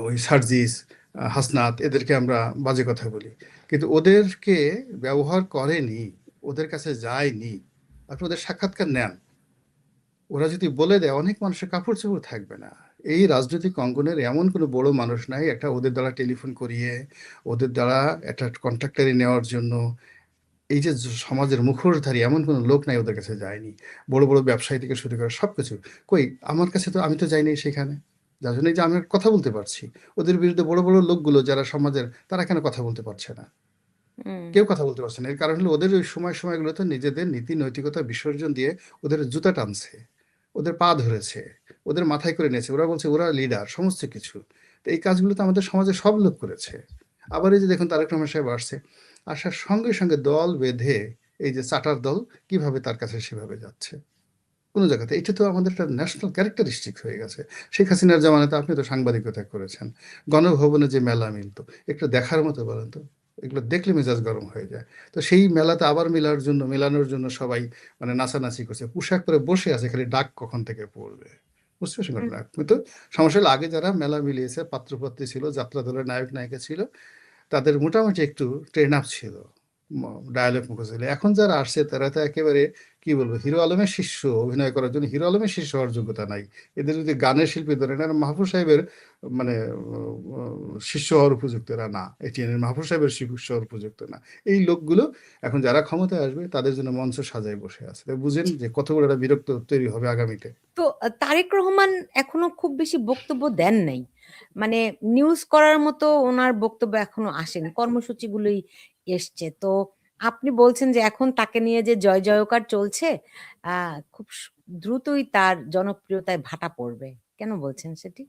ওই সার্জিস, হাসনাত, এদেরকে আমরা বাজে কথা বলি, কিন্তু ওদেরকে ব্যবহার করেনি, ওদের কাছে যায়নি। আপনি ওদের সাক্ষাৎকার নেন, ওরা যদি বলে দেয় অনেক মানুষের কাপড় চোপড় থাকবে না। এই রাজনৈতিক অঙ্গনের এমন কোনো বড় মানুষ নাই একটা ওদের দ্বারা টেলিফোন করিয়ে, ওদের দ্বারা একটা কন্ট্রাক্টারি নেওয়ার জন্য, এই যে সমাজের মুখোশধারী এমন কোনো লোক নাই ওদের কাছে যায়নি। বড় বড় ব্যবসায়ী থেকে শুরু করে সবকিছু। কই আমার কাছে তো, আমি তো যাইনি সেখানে, যার জন্য এই যে আমি কথা বলতে পারছি। ওদের বিরুদ্ধে বড় বড় লোকগুলো যারা সমাজের, তারা কেন কথা বলতে পারছে না? হুম। কেউ কথা বলতে পারছে না। এর কারণ হলো ওদের ওই সময়গুলোতে নিজেদের নীতি নৈতিকতা বিসর্জন দিয়ে ওদের জুতা টানছে, ওদের পা ধরেছে, ওদের মাথায় করে নিয়েছে। ওরা বলছে ওরা লিডার সমস্ত কিছু। তো এই কাজগুলো তো আমাদের সমাজে সব লোক করেছে। আবার এই যে দেখুন তারেক রহমান সাহেব আসছে, আসার সঙ্গে সঙ্গে দল বেঁধে, এই যে চাটার দল কিভাবে তার কাছে সেভাবে যাচ্ছে কোনো জায়গাতে, এটা তো আমাদের একটা ন্যাশনাল ক্যারেক্টারিস্টিক হয়ে গেছে। শেখ হাসিনার জামানাতে আপনি তো সাংবাদিকতা করেছেন, গণভবনে যে মেলা মিলতো, একটু দেখার মতো বলেন তো, এগুলো দেখলে মেজাজ গরম হয়ে যায়। তো সেই মেলাতে আবার মেলানোর জন্য সবাই মানে নাচানাচি করছে, পোশাক পরে বসে আছে, খালি ডাক কখন থেকে পড়বে। বুঝতে পারছেন হুম। ঘটনা? কিন্তু সমস্যা হলো আগে যারা মেলা মিলিয়েছে, পাত্রপাত্রী ছিল, যাত্রা দলের নায়ক নায়িকা ছিল, তাদের মোটামুটি একটু ট্রেন আপ ছিল, ডায়ালগ মুখস্থ ছিল। এখন যারা আসছে তারা তো একেবারে কি বলবো, হিরো আলমের শিষ্য। অভিনয় করার জন্য হিরো আলমের শিষ্য হওয়ার যোগ্যতা নাই এদের। যদি গানের শিল্পী ধরেন, আর মাহফুজ সাহেবের মানে শিষ্য হওয়ার উপযুক্ত এরা না, এটিএনের মাহফুজ সাহেবের শিষ্য হওয়ার উপযুক্ত না। এই লোকগুলো এখন যারা ক্ষমতায় আসবে তাদের জন্য মঞ্চ সাজায় বসে আছে। তাই বুঝেন যে কত বড় একটা বিরক্ত তৈরি হবে আগামীতে। তো তারেক রহমান এখনো খুব বেশি বক্তব্য দেন নাই, মানে নিউজ করার মতো ওনার বক্তব্য এখনো আসেনি, কর্মসূচিগুলোই এসছে। তো আপনি বলছেন যে এখন তাকে নিয়ে যে জয় জয়কার চলছে, খুব দ্রুতই তার জনপ্রিয়তায় ভাটা পড়বে, কেন বলছেন সেটি?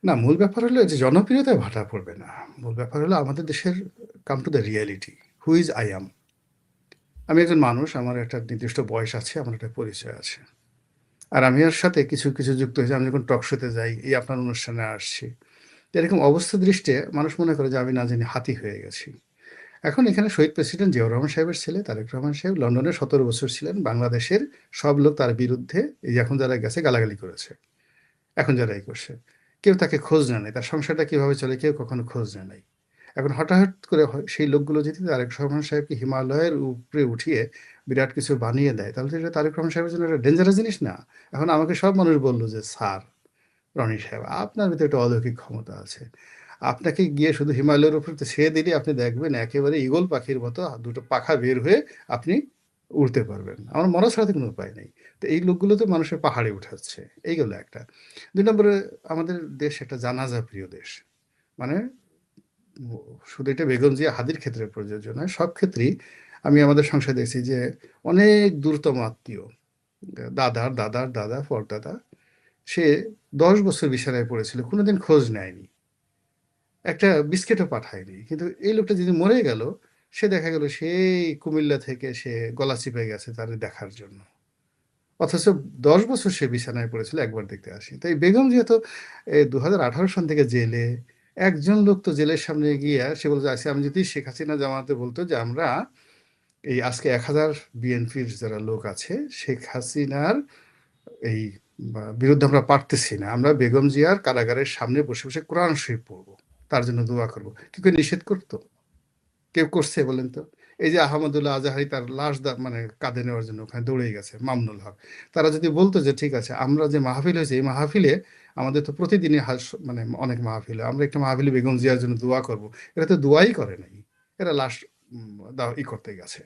না, মূল ব্যাপার হলো যে জনপ্রিয়তায় ভাটা পড়বে না। মূল ব্যাপার হলো আমাদের দেশের come to the reality, who is I am. আমি একজন মানুষ, আমার একটা নির্দিষ্ট বয়স আছে, আমার একটা পরিচয় আছে। আর আমি এর সাথে কিছু কিছু যুক্ত হয়েছে। আমি যখন টক শোতে যাই, এই আপনার অনুষ্ঠানে আসছি, এরকম অবস্থা দৃষ্টে মানুষ মনে করে যে আমি না জানি হাতি হয়ে গেছি। এখন এখানে শহীদ প্রেসিডেন্ট জিয়াউর রহমান সাহেবের ছেলে তারেক রহমান সাহেব লন্ডনে 17 বছর ছিলেন। বাংলাদেশের সব লোক তার বিরুদ্ধে, এই যে এখন যারা গেছে গালাগালি করেছে, এখন যারাই করছে, কেউ তাকে খোঁজ নেয় নাই, তার সংসারটা কিভাবে চলে কেউ কখনো খোঁজ নেয় নাই। এখন হঠাৎ করে সেই লোকগুলো যদি তারেক রহমান সাহেবকে হিমালয়ের উপরে উঠিয়ে বিরাট কিছু বানিয়ে দেয়, তাহলে তো এটা তারেক রহমান সাহেবের জন্য একটা ডেঞ্জারাস জিনিস না? এখন আমাকে সব মানুষ বললো যে স্যার রনি সাহেব, আপনার ভিতরে একটা অলৌকিক ক্ষমতা আছে, আপনাকে গিয়ে শুধু হিমালয়ের উপরে ছেড়ে দিলে আপনি দেখবেন একেবারে ঈগল পাখির মতো দুটো পাখা বের হয়ে আপনি উড়তে পারবেন, আমার মরা ছাড়া তো কোনো উপায় নেই। তো এই লোকগুলো তো মানুষের পাহাড়ে উঠাচ্ছে, এইগুলো একটা। 2 নম্বরে, আমাদের দেশ একটা জানাজা প্রিয় দেশ। মানে শুধু এটা বেগম জিয়া হাদির ক্ষেত্রে প্রযোজ্য নয়, সব ক্ষেত্রেই আমি আমাদের সংসারে দেখছি যে অনেক দূরতম আত্মীয়, দাদার দাদার দাদা পরদাদা, সে 10 বছর বিছানায় পড়েছিল, কোনোদিন খোঁজ নেয়নি, একটা বিস্কিটও পাঠায়নি। কিন্তু এই লোকটা যদি মরে গেল, সে দেখা গেল সেই কুমিল্লা থেকে সে গলা চিপে গেছে তার দেখার জন্য, অথচ 10 বছর সে বিছানায় পড়েছিল, একবার দেখতে আসি। তাই বেগম যেহেতু 2018 সন থেকে জেলে, একজন লোক তো জেলের সামনে গিয়ে সে বলছে আজকে, আমি যদি শেখ হাসিনা জামাতে বলতো যে আমরা এই আজকে 1000 বিএনপির যারা লোক আছে শেখ হাসিনার এই বিরুদ্ধে আমরা পারতেছি না, আমরা বেগম জিয়ার কারাগারের সামনে বসে বসে কোরআন শরীফ পড়বো, তার জন্য দোয়া করবো, কি করে নিষেধ করতো? কেউ করছে বলেন তো? এই যে আহমদুল্লাহ আজাহারি তার লাশ মানে কাঁধে নেওয়ার জন্য ওখানে দৌড়ে গেছে, মামুনুল হক, তারা যদি বলতো যে ঠিক আছে আমরা যে মাহফিল হয়েছে এই মাহফিলে, আমাদের তো প্রতিদিনই মানে অনেক মাহফিল, আমরা একটা মাহফিলে বেগম জিয়ার জন্য দোয়া করব, এরা তো দোয়াই করে নাই, এরা লাশ করতে গেছে।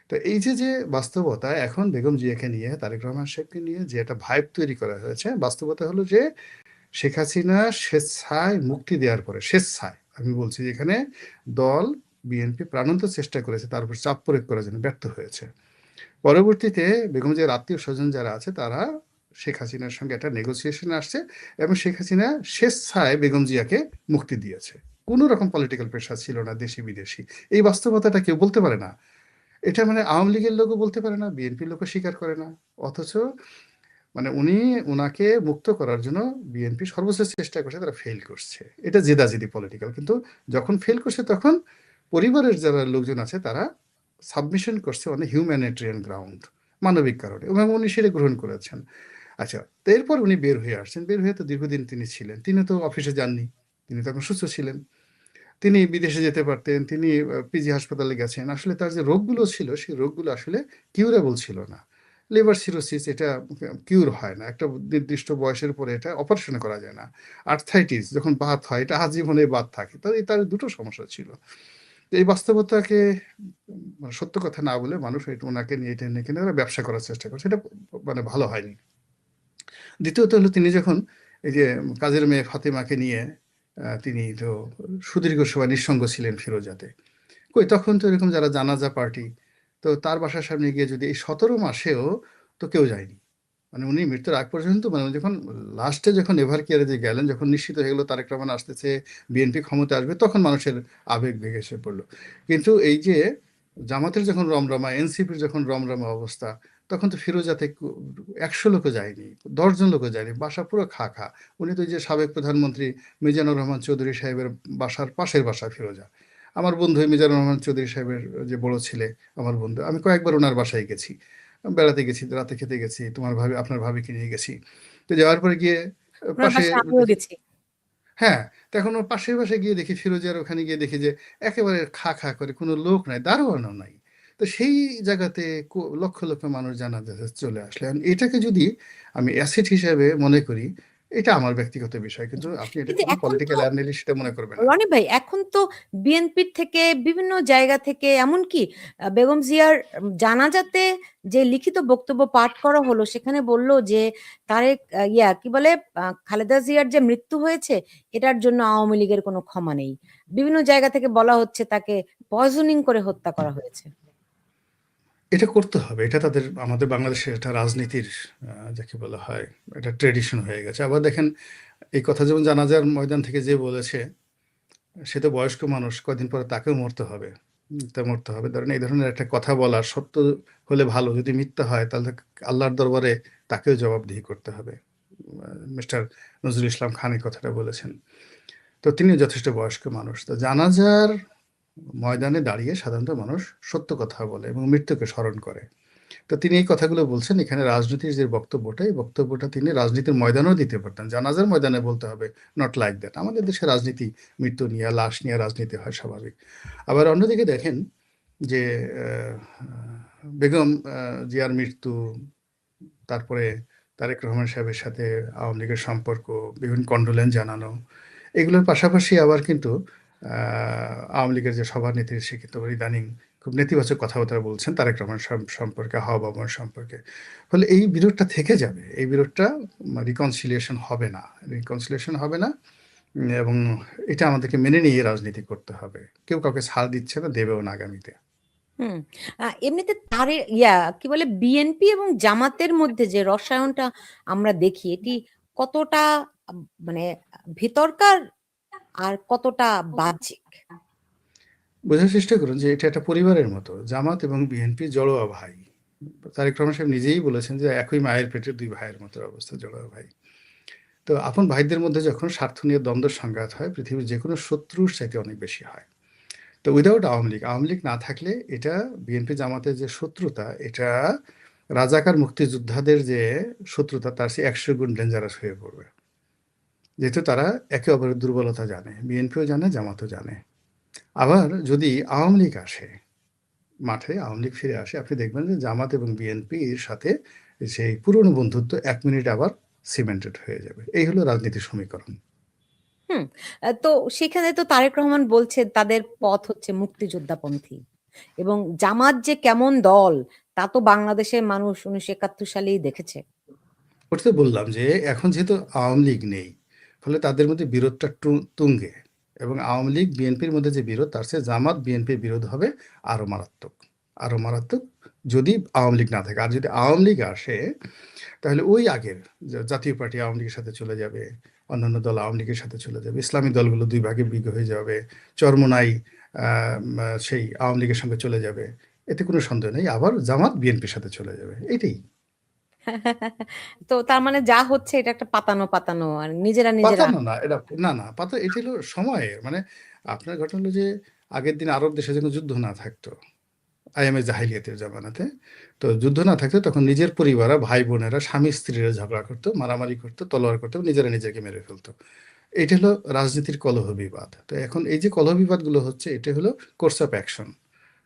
তো এই যে যে বাস্তবতা, এখন বেগম জিয়াকে নিয়ে তারেক রহমান সাহেবকে নিয়ে যে একটা ভাইব তৈরি করা হয়েছে, বাস্তবতা হলো যে শেখ হাসিনা স্বেচ্ছায় মুক্তি দেওয়ার পরে, স্বেচ্ছায় আমি বলছি, এখানে দল বিএনপি প্রাণান্ত চেষ্টা করেছে তার উপর চাপ প্রয়োগ করার জন্য, ব্যর্থ হয়েছে। পরবর্তীতে বেগম জিয়ার আত্মীয় স্বজন যারা আছে তারা শেখ হাসিনার সঙ্গে একটা নেগোসিয়েশনে আসছে, এবং শেখ হাসিনা স্বেচ্ছায় বেগম জিয়াকে মুক্তি দিয়েছে। কোনো রকম পলিটিক্যাল প্রেশার ছিল না দেশি বিদেশি। এই বাস্তবতাটা কেউ বলতে পারে না। এটা মানে আওয়ামী লীগের লোকও বলতে পারে না, বিএনপির লোকও স্বীকার করে না। অথচ মানে ওনাকে মুক্ত করার জন্য বিএনপি সর্বোচ্চ চেষ্টা করছে, তারা ফেল করছে। এটা জেদাজেদি পলিটিক্যাল, কিন্তু যখন ফেল করছে তখন পরিবারের যারা লোকজন আছে তারা সাবমিশন করছে অনেক হিউম্যানিটেরিয়ান গ্রাউন্ড, মানবিক কারণে, এবং উনি সেটা গ্রহণ করেছেন। আচ্ছা, তো এরপর উনি বের হয়ে আসছেন, বের হয়ে তো দীর্ঘদিন তিনি ছিলেন, তিনি তো অফিসে যাননি, তিনি তখন সুস্থ ছিলেন। তিনি বিদেশে যেতে পারতেন, তিনি পিজি হাসপাতালে গেছেন। আসলে তার যে রোগগুলো ছিল, সেই রোগগুলো আসলে কিউরেবল ছিল না। লিভার সিরোসিস এটা কিউর হয় না। একটা নির্দিষ্ট বয়সের পরে এটা অপারেশন করা যায় না। আর্থ্রাইটিস যখন বাত হয়, এটা আজীবনে বাত থাকে। তার ২ টো সমস্যা ছিল। তো এই বাস্তবতাকে মানে সত্য কথা না বলে মানুষ ওনাকে নিয়ে টেনে কিনে ওরা ব্যবসা করার চেষ্টা করছে। এটা মানে ভালো হয়নি। দ্বিতীয়ত হলো তিনি যখন এই যে কাজের মেয়ে ফাতেমাকে নিয়ে তিনি তো সুদীর্ঘ সময় নিঃসঙ্গ ছিলেন ফিরোজাতে। কই তখন তো এরকম যারা জানাজা পার্টি, তো তার বাসার সামনে গিয়ে যদি এই ১৭ মাসেও তো কেউ যায়নি। মানে উনি মৃত্যুর আগ পর্যন্ত মানে উনি যখন লাস্টে যখন এভার কেয়ারে যে গেলেন, যখন নিশ্চিত হয়ে গেল তারেক রহমান আসতেছে, বিএনপি ক্ষমতায় আসবে, তখন মানুষের আবেগ ভেগে এসে পড়ল। কিন্তু এই যে জামাতের যখন রমরমা, এনসিপির যখন রমরমা অবস্থা, তখন তো ফিরোজাতে ১০০ লোকও যায়নি, ১০ জন লোকও যায়নি। বাসা পুরো খা, খা। উনি তো ওই যে সাবেক প্রধানমন্ত্রী মিজানুর রহমান চৌধুরী সাহেবের বাসার পাশের বাসা ফিরোজা। আমার বন্ধু মিজানুর রহমান চৌধুরী সাহেবের যে বড় ছেলে, আমার বন্ধু। আমি কয়েকবার উনার বাসায় গেছি। বেড়াতে গেছি, রাতে খেতে গেছি, আপনার ভাবিকে নিয়ে গেছি। তো যাওয়ার পরে গিয়ে উনার পাশে বাসায় আমিও দেখি, গেছি। হ্যাঁ, তো এখন ওর পাশের বাসায় গিয়ে দেখি ফিরোজার ওখানে গিয়ে দেখি যে একেবারে খা, খা করে কোনো লোক নাই, দারোয়ানও নাই। তো সেই জায়গাতে লক্ষ, লক্ষ মানুষ জানাজাতে চলে আসলে। এখন এটাকে যদি আমি অ্যাসেট হিসেবে মনে করি, এটা আমার ব্যক্তিগত বিষয়। কিন্তু আপনি এটাকে কিন্তু কোনো এখন তো পলিটিক্যাল অ্যানালিস্ট এটা মনে করবেন না। রনি ভাই এখন তো বিএনপির থেকে বিভিন্ন জায়গা থেকে এমনকি বেগম জিয়ার জানাজাতে যে লিখিত বক্তব্য পাঠ করা হলো সেখানে বলল যে তারেক কি বলে খালেদা জিয়ার যে মৃত্যু হয়েছে এটার জন্য আওয়ামী লীগের কোনো ক্ষমা নেই। বিভিন্ন জায়গা থেকে বলা হচ্ছে তাকে পয়জনিং করে হত্যা করা হয়েছে। এটা করতে হবে। এটা আমাদের বাংলাদেশের একটা রাজনীতির যাকে বলা হয়, এটা ট্র্যাডিশন হয়ে গেছে। আবার দেখেন, এই কথা যেমন জানাজার ময়দান থেকে যে বলেছে, সে তো বয়স্ক মানুষ, কয়দিন পরে তাকেও মরতে হবে। তা মরতে হবে। ধরেন এই ধরনের একটা কথা বলা সত্য হলে ভালো, যদি মিথ্যা হয় তাহলে আল্লাহর দরবারে তাকেও জবাবদিহি করতে হবে। মিস্টার নজরুল ইসলাম খান এই কথাটা বলেছেন। তো তিনিও যথেষ্ট বয়স্ক মানুষ। তো জানাজার ময়দানে দাঁড়িয়ে সাধারণত মানুষ সত্য কথা বলে এবং মৃত্যুকে স্মরণ করে। তো তিনি এই কথাগুলো বলছেন, এখানে রাজনীতির যে বক্তব্যটা, এই বক্তব্যটা তিনি রাজনীতির ময়দানেও দিতে পারতেন। জানাজার ময়দানে বলতে হবে, নট লাইক দ্যাট। আমাদের দেশে রাজনীতি মৃত্যু নিয়ে, লাশ নিয়ে রাজনীতি হয় স্বাভাবিক। আবার অন্যদিকে দেখেন যে বেগম জিয়ার মৃত্যু, তারপরে তারেক রহমান সাহেবের সাথে আওয়ামী লীগের সম্পর্ক, বিভিন্ন কন্ডোলেন্স জানানো, এগুলোর পাশাপাশি আবার কিন্তু আওয়ামী লীগের যে সভানেত্রী, সে কিন্তু ইদানিং খুব নেতিবাচক কথাবার্তা বলছেন তারেক রহমান সম্পর্কে, হাওয়া সম্পর্কে। ফলে এই বিরোধটা থেকে যাবে। এই বিরোধটা রিকনসিলিয়েশন হবে না। রিকনসিলিয়েশন হবে না, এবং এটা আমাদেরকে মেনে নিয়ে রাজনীতি করতে হবে। কেউ কাউকে ছাড় দিচ্ছে না, দেবেও না আগামীতে। হুম। এমনিতে তারে কি বলে বিএনপি এবং জামাতের মধ্যে যে রসায়নটা আমরা দেখি এটি কতটা মানে ভিতরকার আর কতটা বাহ্যিক? বোঝার চেষ্টা করুন যে এটা একটা পরিবারের মতো। জামাত এবং বিএনপি জড়োয়া ভাই। তারেক রহমান সাহেব নিজেই বলেছেন যে একই মায়ের পেটের ২ ভাইয়ের মতো অবস্থা, জড়োয়া ভাই। তো আপন ভাইদের মধ্যে যখন স্বার্থ নিয়ে দ্বন্দ্ব সংঘাত হয়, পৃথিবীর যেকোনো শত্রুর চাইতে অনেক বেশি হয়। তো উইদাউট আওয়ামী লীগ না থাকলে এটা বিএনপি জামাতের যে শত্রুতা, এটা রাজাকার মুক্তিযোদ্ধাদের যে শত্রুতা তার চেয়ে ১০০ গুণ ডেঞ্জারাস হয়ে পড়বে। যেহেতু তারা একে অপরের দুর্বলতা জানে, বিএনপিও জানে, জামাতও জানে। আবার যদি আওয়ামী লীগ আসে মাঠে, আওয়ামী লীগ ফিরে আসে, আপনি দেখবেন যে জামাত এবং বিএনপির সাথে সেই পুরনো বন্ধুত্ব ১ মিনিট আবার সিমেন্টেড হয়ে যাবে। এই হলো রাজনীতির সমীকরণ। হুম। তো সেখানে তো তারেক রহমান বলছে তাদের পথ হচ্ছে মুক্তিযোদ্ধাপন্থী এবং জামাত যে কেমন দল তা তো বাংলাদেশের মানুষ ১৯৭১ সালেই দেখেছে। ওটা তো বললাম যে এখন যেহেতু আওয়ামী লীগ নেই, ফলে তাদের মধ্যে বিরোধটা তুঙ্গে, এবং আওয়ামী লীগ বিএনপির মধ্যে যে বিরোধ, তার চেয়ে জামাত বিএনপির বিরোধ হবে আরো মারাত্মক, আরো মারাত্মক, যদি আওয়ামী লীগ না থাকে। আর যদি আওয়ামী লীগ আসে, তাহলে ওই আগের জাতীয় পার্টি আওয়ামী লীগের সাথে চলে যাবে, অন্যান্য দল আওয়ামী লীগের সাথে চলে যাবে, ইসলামী দলগুলো ২ ভাগে বিগ হয়ে যাবে, চরমোনাই সেই আওয়ামী লীগের সঙ্গে চলে যাবে। এতে কোনো সন্দেহ নেই। আবার জামাত বিএনপির সাথে চলে যাবে, এটাই। তো তার মানে যা হচ্ছে এটা একটা পাতানো পাতানো আর নিজেরা নিজেরা। পাতানো না, এটা না, না, এটা হলো সময়ের মানে, আপনার ঘটনা হলো যে আগের দিন আরব দেশে যখন যুদ্ধ না থাকতো, আইএমএ জাহিলিয়াতের জামানাতে, তো যুদ্ধ না থাকতো তখন নিজের পরিবার, ভাই বোনেরা, স্বামী স্ত্রীরা ঝগড়া করতো, মারামারি করতো, তলোয়ার করতো, নিজেরা নিজেকে মেরে ফেলতো। এটা হলো রাজনীতির কলহ বিবাদ। তো এখন এই যে কলহ বিবাদগুলো হচ্ছে এটা হলো কোর্স অফ অ্যাকশন।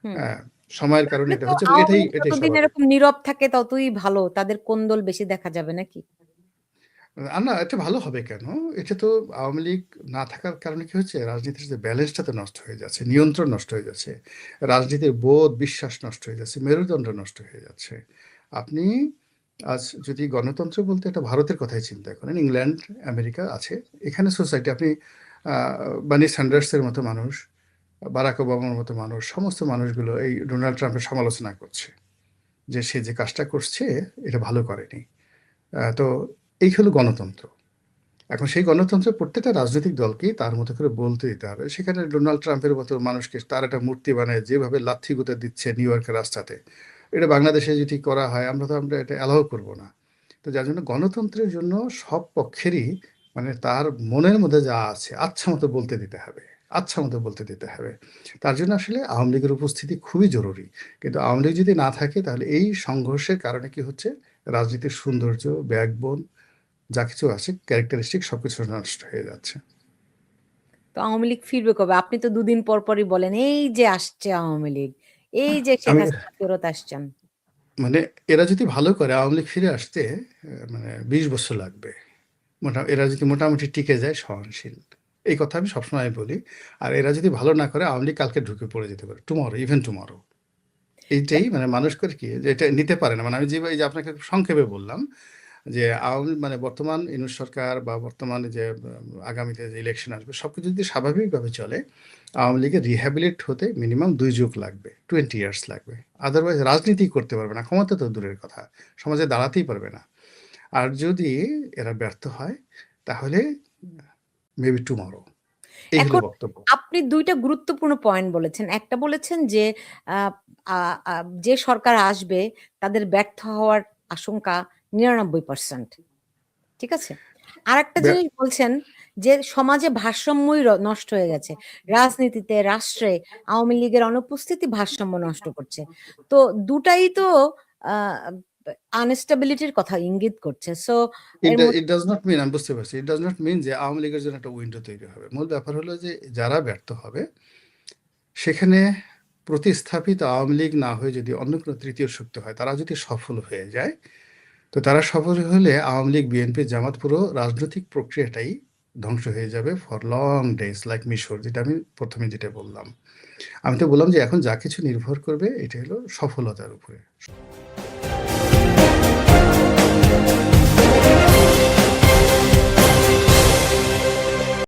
হুম। হ্যাঁ, সময়ের কারণে তাহলে এটা তো হচ্ছে এবং আওয়ামী এটাই লীগ এটাই যতদিন স্বাভাবিক। এরকম নীরব থাকে ততই ভালো। তাদের কোন্দল বেশি দেখা যাবে নাকি? না, এটা ভালো হবে কেন? এটা তো আওয়ামী লীগ না থাকার কারণে কি হচ্ছে? রাজনীতির যে ব্যালেন্সটা তো নষ্ট হয়ে যাচ্ছে, নিয়ন্ত্রণ নষ্ট হয়ে যাচ্ছে। রাজনীতির বোধ, বিশ্বাস নষ্ট হয়ে যাচ্ছে, মেরুদণ্ড নষ্ট হয়ে যাচ্ছে। আপনি আজ যদি গণতন্ত্র বলতে এটা ভারতের কথাই চিন্তা করেন, ইংল্যান্ড, আমেরিকা আছে। এখানে সোসাইটি আপনি আ বার্নি স্যান্ডার্সের মতো মানুষ, বারাক ওবামার মতো মানুষ, সমস্ত মানুষগুলো এই ডোনাল্ড ট্রাম্পের সমালোচনা করছে। যে সে যে কাজটা করছে এটা ভালো করেনি। তো এই হলো গণতন্ত্র। এখন সেই গণতন্ত্রের প্রত্যেকটা রাজনৈতিক দলকেই তার মতো করে বলতে দিতে হবে। সেখানে ডোনাল্ড ট্রাম্পের মতো মানুষকে তার একটা মূর্তি বানায় যেভাবে লাথি গুঁতে দিচ্ছে নিউ ইয়র্কের রাস্তাতে, এটা বাংলাদেশে যদি করা হয় আমরা এটা অ্যালাউ করব না। তো যার জন্য গণতন্ত্রের জন্য সব পক্ষেরই মানে তার মনের মধ্যে যা আছে আচ্ছা মতো বলতে দিতে হবে। আচ্ছা মতো বলতে দিতে হবে। তার জন্য আসলে আওয়ামী লীগের উপস্থিতি খুবই জরুরি। কিন্তু আওয়ামী লীগ যদি না থাকে তাহলে এই সংঘর্ষের কারণে কি হচ্ছে? রাজনীতির সৌন্দর্য, ব্যাকবোন যা কিছু আছে ক্যারেক্টারিস্টিক সবকিছু নষ্ট হয়ে যাচ্ছে। তো আওয়ামী লীগ ফিরবে কবে? আপনি তো দুদিন পর পরই বলেন, "এই যে আসছে আওয়ামী লীগ। এই যে শেখ আমি হাসিনা ফেরত আসছেন।" মানে এরা যদি ভালো করে আওয়ামী লীগ ফিরে আসতে মানে ২০ বছর লাগবে। এরা যদি মোটামুটি টিকে যায় সহনশীল। এই কথা আমি সবসময় বলি। আর এরা যদি ভালো না করে আওয়ামী লীগ কালকে ঢুকে পড়ে যেতে পারে। Tomorrow, even tomorrow. তা এইটাই মানে মানুষ করে কি যে এটা নিতে পারে না। মানে আমি যেভাবে এই যে আপনাকে সংক্ষেপে বললাম যে আওয়ামী মানে বর্তমান ইউনূস সরকার বা বর্তমানে যে আগামীতে যে ইলেকশন আসবে সবকিছু যদি স্বাভাবিকভাবে চলে আওয়ামী লীগের রিহ্যাবিলিট হতে মিনিমাম ২ যুগ লাগবে, 20 ইয়ার্স লাগবে। আদারওয়াইজ রাজনীতি করতে পারবে না, ক্ষমতা তো দূরের কথা, সমাজে দাঁড়াতেই পারবে না। আর যদি এরা ব্যর্থ হয় তাহলে মেবি টুমরো। এই হলো এখন বক্তব্য। আপনি ২ টা গুরুত্বপূর্ণ পয়েন্ট বলেছেন। একটা বলেছেন যে আ আ আ যে সরকার আসবে তাদের ব্যর্থ হওয়ার আশঙ্কা ৯৯%। ঠিক আছে? আরেকটা ব্যা জিনিস বলছেন যে সমাজে ভারসাম্যই নষ্ট হয়ে গেছে। রাজনীতিতে, রাষ্ট্রে আওয়ামী লীগের অনুপস্থিতি ভারসাম্য নষ্ট করছে। তো দুটাই তো আ আনস্টেবিলিটির কথা ইঙ্গিত করছে। সো এর ইট ডাজ নট মিন আমি বুঝতে পারছি। ইট ডাজ নট মিন যে আওয়ামী লীগের জন্য একটা উইন্ডো তৈরি হবে। মূল ব্যাপার হলো যে যারা ব্যর্থ হবে সেখানে প্রতিস্থাপিত আওয়ামী লীগ না হয়ে যদি অন্য কোনো তৃতীয় শক্তি হয়, তারা যদি সফল হয়ে যায়, তো তারা সফল হলে আওয়ামী লীগ, বিএনপি, জামাত পুরো রাজনৈতিক প্রক্রিয়াটাই ধ্বংস হয়ে যাবে ফর লং ডেজ লাইক মিশর যেটা আমি ১ম এ যেটা বললাম। আমি তো বললাম যে এখন যা কিছু নির্ভর করবে এটা হলো সফলতার উপরে।